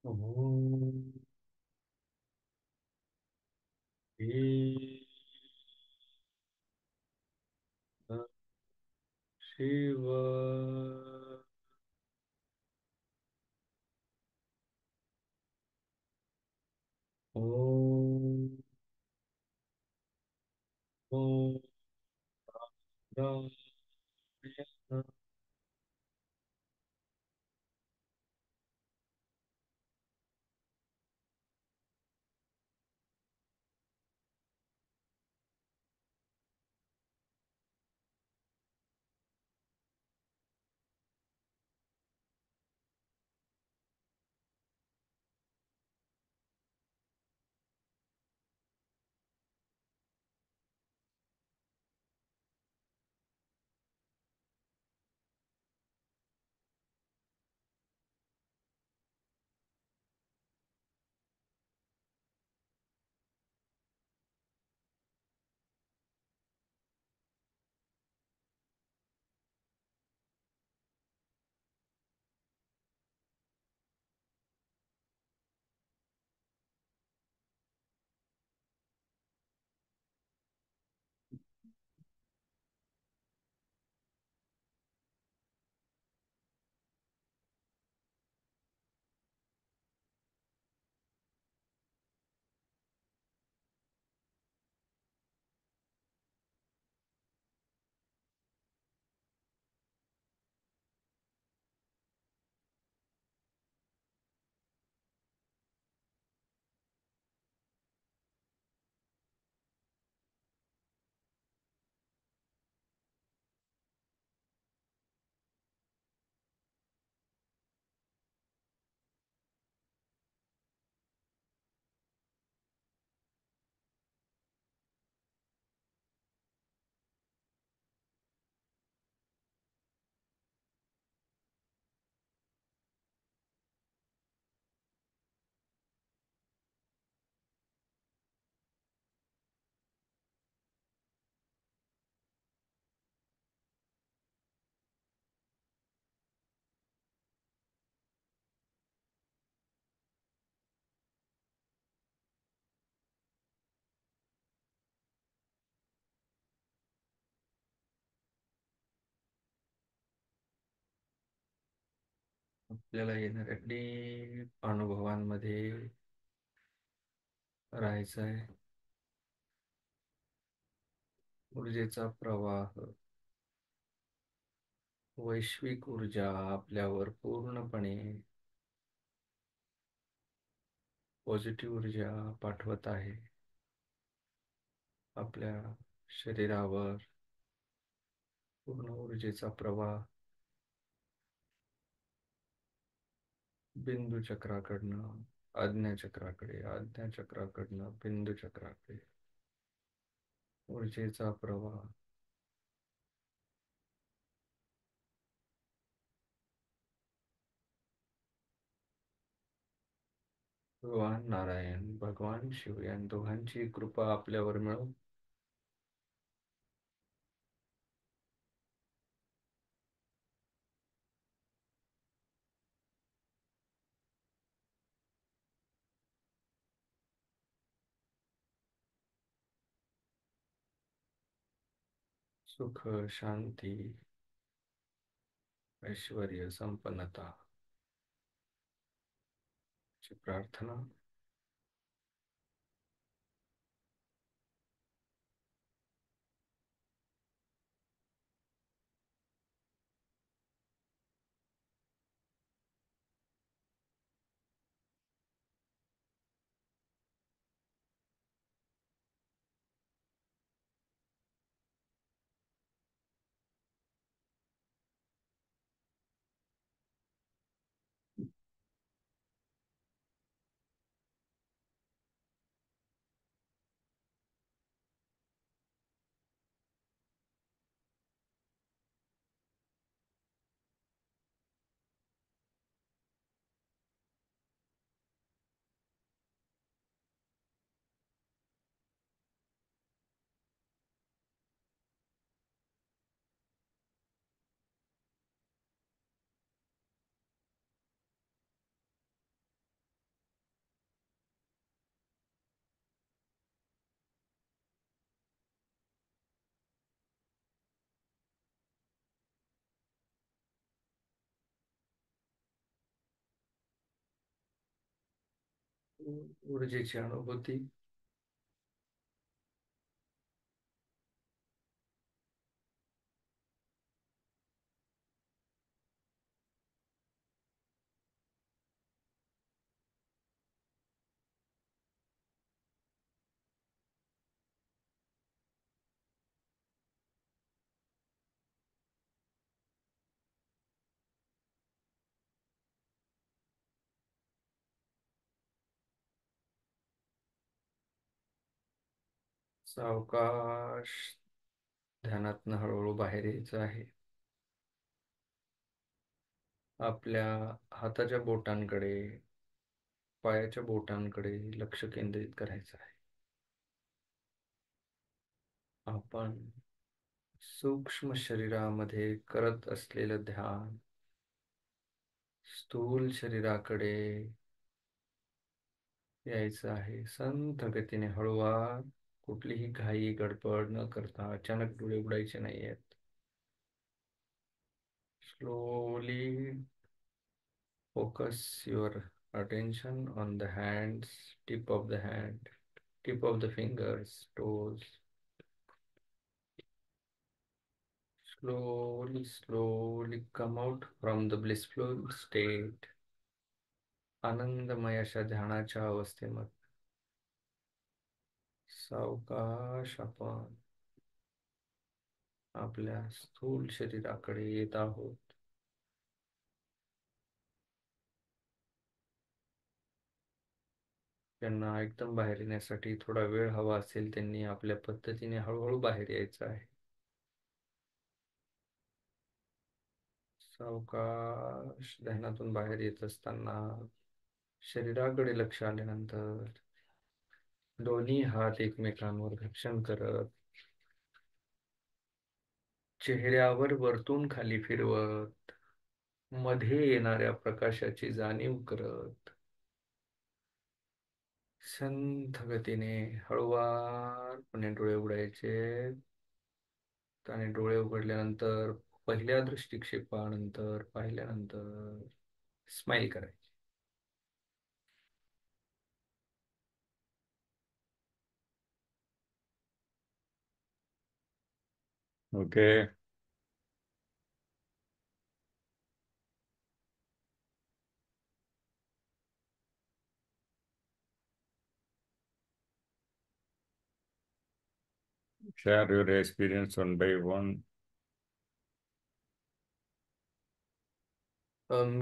ओम ह्रीं नमः शिवाय. ओम नमो नारायणाय. आपल्याला येणाऱ्या डीप अनुभवांमध्ये राहायचं आहे. ऊर्जेचा प्रवाह, वैश्विक ऊर्जा आपल्यावर पूर्णपणे पॉझिटिव्ह ऊर्जा पाठवत आहे. आपल्या शरीरावर पूर्ण ऊर्जेचा प्रवाह बिंदू चक्राकडनं आज्ञाचक्राकडे, आज्ञाचक्राकडनं बिंदू चक्राकडे ऊर्जेचा प्रवाह भगवान नारायण, भगवान शिव या दोघांची कृपा आपल्यावर मिळो. सुख, शांती, ऐश्वर्य, संपन्नता ची प्रार्थना. ऊर्जेची अनुभूती. सावकाश ध्यानातनं हळूहळू बाहेर यायचं आहे. आपल्या हाताच्या बोटांकडे, पायाच्या बोटांकडे लक्ष केंद्रित करायचं आहे. आपण सूक्ष्म शरीरामध्ये करत असलेलं ध्यान स्थूल शरीराकडे यायचं आहे. संथ गतीने, हळूवार, कुठलीही घाई गडबड न करता अचानक डोळे उघडायचे नाहीयेत. Slowly focus your attention on the hands, tip of the hand, tip of the fingers, toes. Slowly come out from the blissful state. आनंदमय अशा ध्यानाच्या अवस्थेमध्ये सावकाश आपण आपल्या स्थूल शरीराकडे येत आहोत. त्यांना एकदम बाहेर येण्यासाठी थोडा वेळ हवा असेल, त्यांनी आपल्या पद्धतीने हळूहळू बाहेर यायचं आहे. सावकाश ध्यानातून बाहेर येत असताना शरीराकडे लक्ष आल्यानंतर दोन्ही हात एकमेकांवर घर्षण करत, चेहऱ्यावर वरतून खाली फिरवत, मध्ये येणाऱ्या प्रकाशाची जाणीव करत, संथ गतीने हळुवारपणे डोळे उघडायचे. आणि डोळे उघडल्यानंतर पहिल्या दृष्टिक्षेपानंतर पाहिल्यानंतर स्माइल करायची. Okay. Share your experience one by one.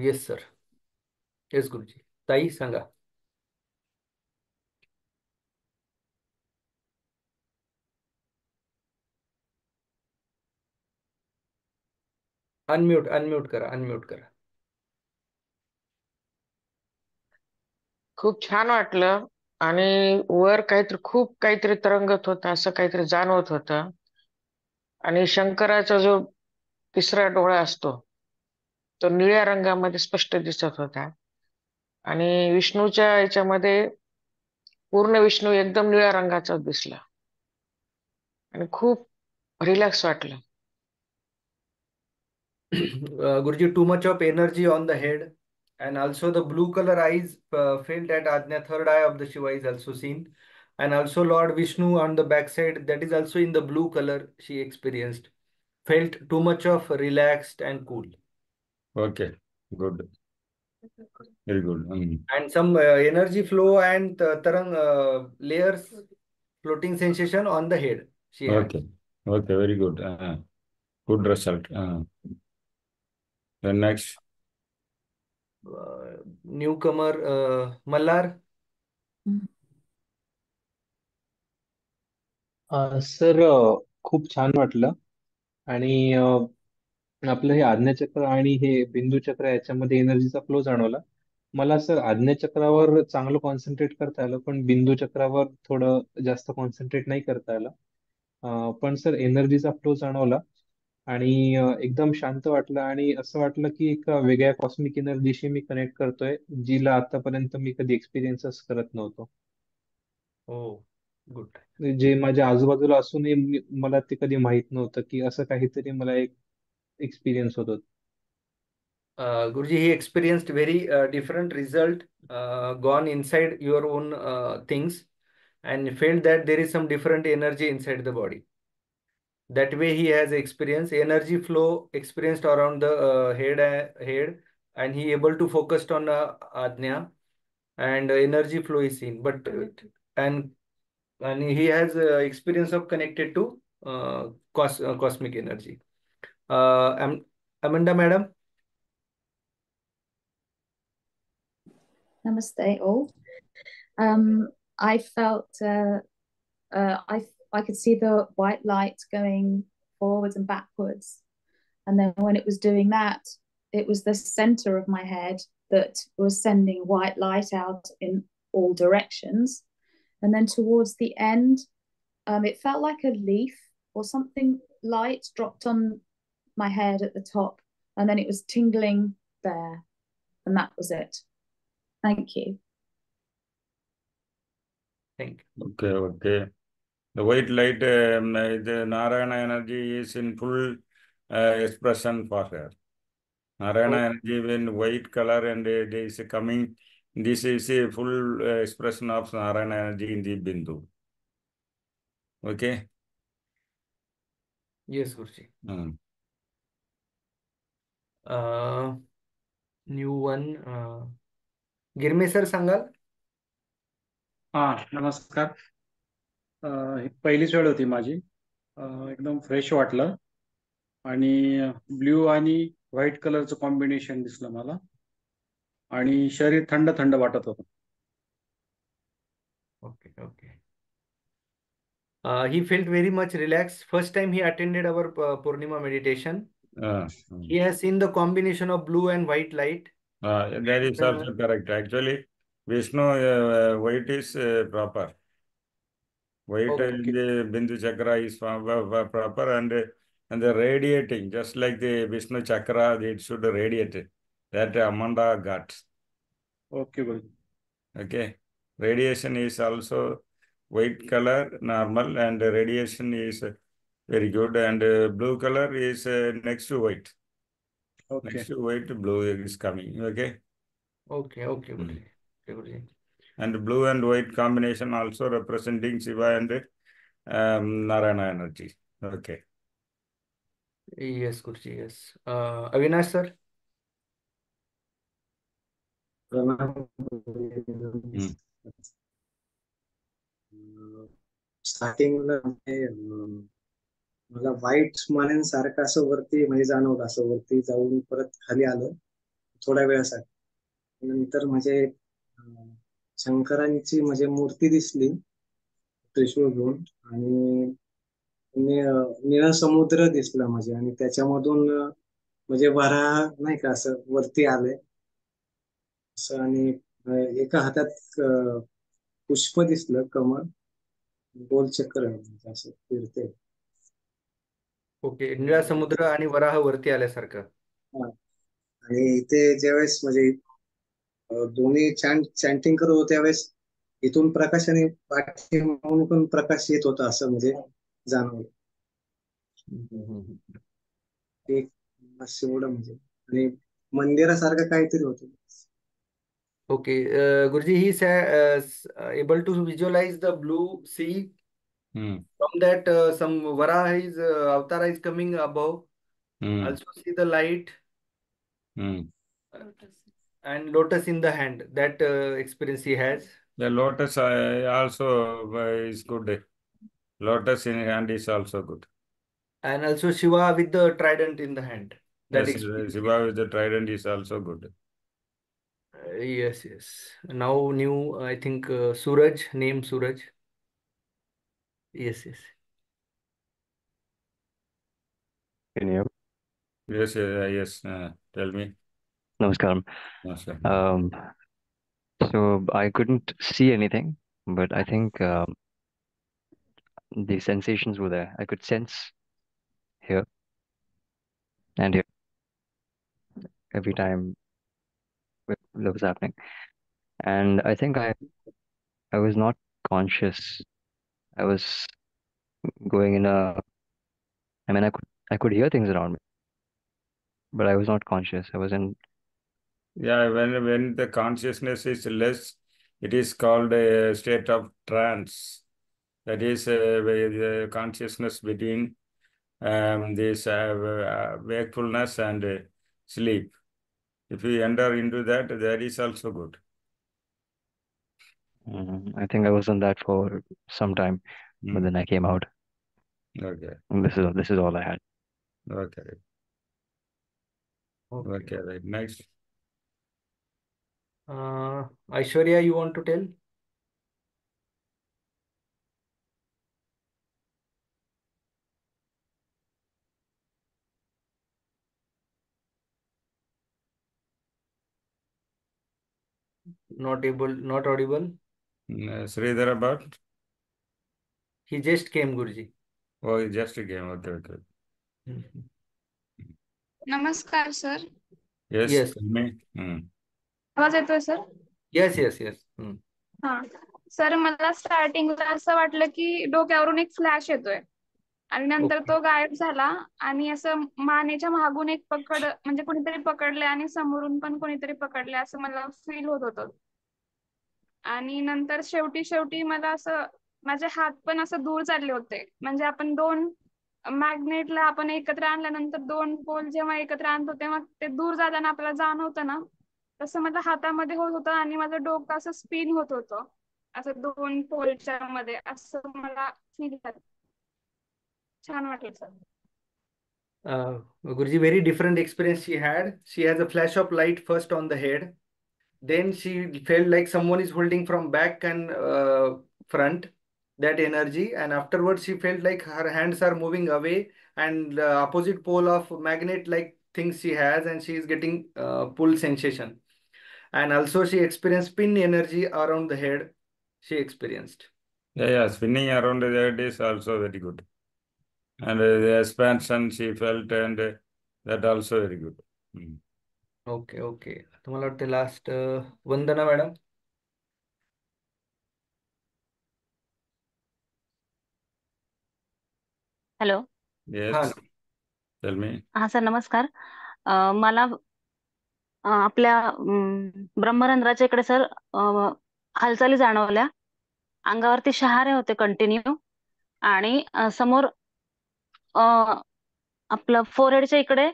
Yes sir. Yes गुरुजी. ताई सांगा. अनम्यूट करा. खूप छान वाटलं आणि वर खूप काहीतरी तरंगत होतं, असं काहीतरी जाणवत होतं. आणि शंकराचा जो तिसरा डोळा असतो तो निळ्या रंगामध्ये स्पष्ट दिसत होता आणि विष्णूच्या याच्यामध्ये पूर्ण विष्णू एकदम निळ्या रंगाचा दिसला आणि खूप रिलॅक्स वाटलं. Guruji, too much of energy on the head, and also the blue color eyes felt at Ajna, third eye of the Shiva is also seen, and also Lord Vishnu on the backside, that is also in the blue color she experienced. Felt too much of relaxed and cool. Okay, good. Very good. And some energy flow and tarang layers floating sensation on the head she had. Okay, very good. Good result. Then next. Newcomer Mallar. Sir खूप छान वाटलं आणि आपलं हे आज्ञाचक्र आणि हे बिंदुचक्र याच्यामध्ये एनर्जीचा flow जाणवला. मला सर आज्ञाचक्रावर चांगलं कॉन्सन्ट्रेट करता आलं, पण बिंदुचक्रावर थोडं जास्त कॉन्सन्ट्रेट नाही करता आलं. पण सर एनर्जीचा फ्लो जाणवला आणि एकदम शांत वाटलं आणि असं वाटलं की एका वेगळ्या कॉस्मिक एनर्जीशी मी कनेक्ट करतोय, जिला आतापर्यंत मी कधी एक्सपिरियन्सच करत नव्हतो. हो, गुड. जे माझ्या आजूबाजूला असूनही मला ते कधी माहित नव्हतं की असं काहीतरी मला एक एक्सपिरियन्स होत होता. Guruji, he experienced very different result, gone inside your own things, and felt that there is some different energy inside the body. That way he has experienced energy flow experienced around the head, and he able to focus on Ajna, and energy flow is seen. But and he has experience of connected to cosmic energy. Amanda madam. Namaste all. I felt I could see the white light going forwards and backwards, and then when it was doing that, it was the center of my head that was sending white light out in all directions, and then towards the end, it felt like a leaf or something light dropped on my head at the top, and then it was tingling there, and that was it. Thank you. Thank you. Okay. The white light, the Narayana energy is in full expression for her. Narayana energy in white color and it is coming. This is a full expression of Narayana energy in the Bindu. Okay? Yes, Guruji. New one. Girme sir सांगाल? नमस्कार. ही पहिलीच वेळ होती माझी. एकदम fresh वाटलं आणि blue आणि व्हाईट कलरचं कॉम्बिनेशन दिसलं मला आणि शरीर थंड थंड वाटत होतं. Okay. He felt very much relaxed. First time he attended our Purnima meditation. He has seen the combination of blue and white light. That is also correct. Actually, Vishnu, white is proper. White in the Bindu chakra is proper and the radiating, just like the Vishnu chakra, it should radiate. That Amanda got. Okay, good. Okay. Radiation is also white color, normal, and radiation is very good. And blue color is next to white. Okay. Next to white, blue is coming. Okay. Okay, okay, Hmm. Guruji. Okay, Guruji. And blue and white combination also representing Shiva and Narayana energy. Okay. Yes, Guruji, yes. Avinash sir? Hmm. स्टार्टिंगला मला white स्मॉलेन सारखं असं वरती म्हणजे जाणवलं, असं वरती जाऊन परत खाली आलं थोड्या वेळासाठी. नंतर म्हणजे शंकरांची म्हणजे मूर्ती दिसली त्रिशूळ घेऊन, आणि निळा समुद्र दिसला म्हणजे, आणि त्याच्यामधून म्हणजे वराह नाही का असं वरती आलंय असं, आणि एका हातात पुष्प दिसलं, कमळ, गोल चक्र म्हणजे असं फिरते. ओके, निळा समुद्र आणि वराह वरती आल्यासारखं. हा. आणि इथे ज्यावेळेस म्हणजे दोन्ही चॅन्टिंग करत होते त्यावेळेस इथून प्रकाशाने पाठीमागून पण प्रकाश येत होता असं म्हणजे जाणवलं. एक असं एवढं म्हणजे, आणि मंदिरासारखं काहीतरी होतं. Okay, Guruji, he said able to visualize the blue sea. Hmm. From that, some Varaha is Avatara is coming above. Hmm. Also see the light Hmm. and lotus in the hand. That experience he has. The lotus also is good. Lotus in hand is also good. And also Shiva with the trident in the hand. That Yes, experience. Shiva with the trident is also good. Yes, yes. Now new, I think Suraj, name Suraj. Yes, yes. Can you? Yes, yes. Tell me. Namaskaram. Namaskar. So I couldn't see anything, but I think the sensations were there. I could sense here and here every time that was happening. And I think I was not conscious. I was going in a, I mean, I could hear things around me, but I was not conscious. I was in, Yeah, when the consciousness is less, it is called a state of trance. That is the consciousness between this wakefulness and sleep. If you enter into that, that is also good. I think I was in that for some time, but then I came out. Okay. And this is all I had. Okay. Okay, right. Next. Aishwarya, you want to tell? Not able, not audible. Sridhar about? He just came, Guruji. Oh, he just came. Okay, okay. नमस्कार sir. Yes, Yes. tell me. आवाज येतोय sir? Yes, yes, yes. हा sir, मला स्टार्टिंगला असं वाटलं की डोक्यावरून एक फ्लॅश येतोय आणि नंतर Okay. तो गायब झाला, आणि असं मानेच्या मागून एक पकड, म्हणजे कोणीतरी पकडले आणि समोरून पण कोणीतरी पकडले असं मला फील होत होतं. आणि नंतर शेवटी शेवटी मला असं माझे हात पण असं दूर चालले होते. म्हणजे आपण दोन मॅग्नेटला आपण एकत्र आणल्यानंतर दोन पोल जेव्हा एकत्र आणतो तेव्हा ते दूर जाताना आपल्याला जाणवतं ना, तसं माझ्या हातामध्ये होत होतं आणि माझं डोकं असं स्पिन होत होतं असं दोन पोलच्या मध्ये, असं मला फील झालं. छान वाटलं sir. Guruji, very different experience she had. She has a flash of light first on the head. Then she felt like someone is holding from back and front, that energy. And afterwards, she felt like her hands are moving away and opposite pole of magnet like things she has, and she is getting pull sensation. And also she experienced pin energy around the head. She experienced. Yeah, spinning around the head is also very good. And the expansion she felt, and that also very good. Okay, okay. तुम्हाला वाटते last Vandana madam. Hello. Yes, tell me. हा sir, नमस्कार. मला आपल्या ब्रह्मरंध्राच्या इकडे sir हालचाली जाणवल्या. अंगावरती शहारे होते कंटिन्यू आणि समोर आपलं फोरहेडच्या इकडे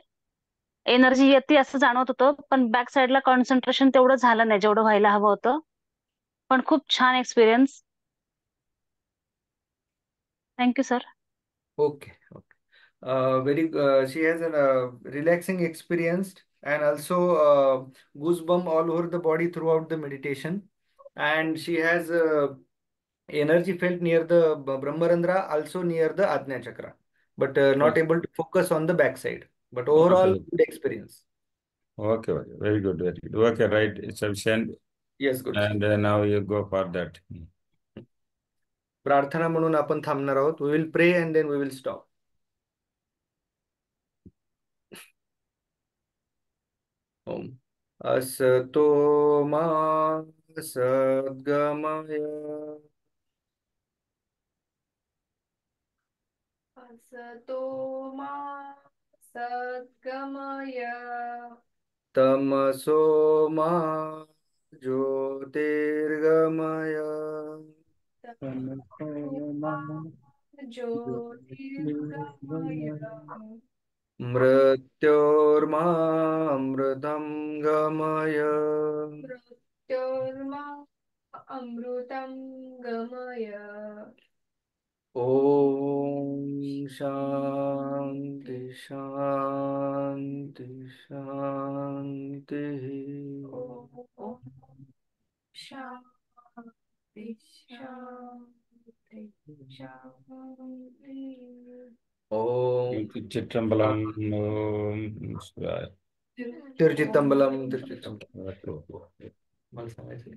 एनर्जी येते असं जाणवत होतं, पण बॅक साईडला कॉन्सन्ट्रेशन तेवढं झालं नाही जेवढं व्हायला हवं होतं. पण खूप छान experience. Thank you sir. Okay, okay. She has a relaxing experience and also goosebump all over the body throughout the meditation. And she has energy felt near the Brahmarandra, also near the Ajna Chakra, but not able to focus on the backside. But overall, Okay. good experience. Okay, okay. Very good, very good. Okay, right. It's sufficient. Yes, good. And now you go for that. प्रार्थना म्हणून आपण थांबणार आहोत. We will pray and then we will stop. ओम असतो मा सद्गमय असतो मा सद्गमय तमसो मा ज्योतिर्गमय तमसो मा ज्योतिर्गमय मृत्योर्मा अमृतं गमय मृत्योर्मा अमृतं गमय. ओम शांति शांति शांति. ओम शांति शांति शांति. ओम चित्रंबलम. ओम शिवाय. तिरुचितंबलम तिरुचितंबलम. मला सांगायचं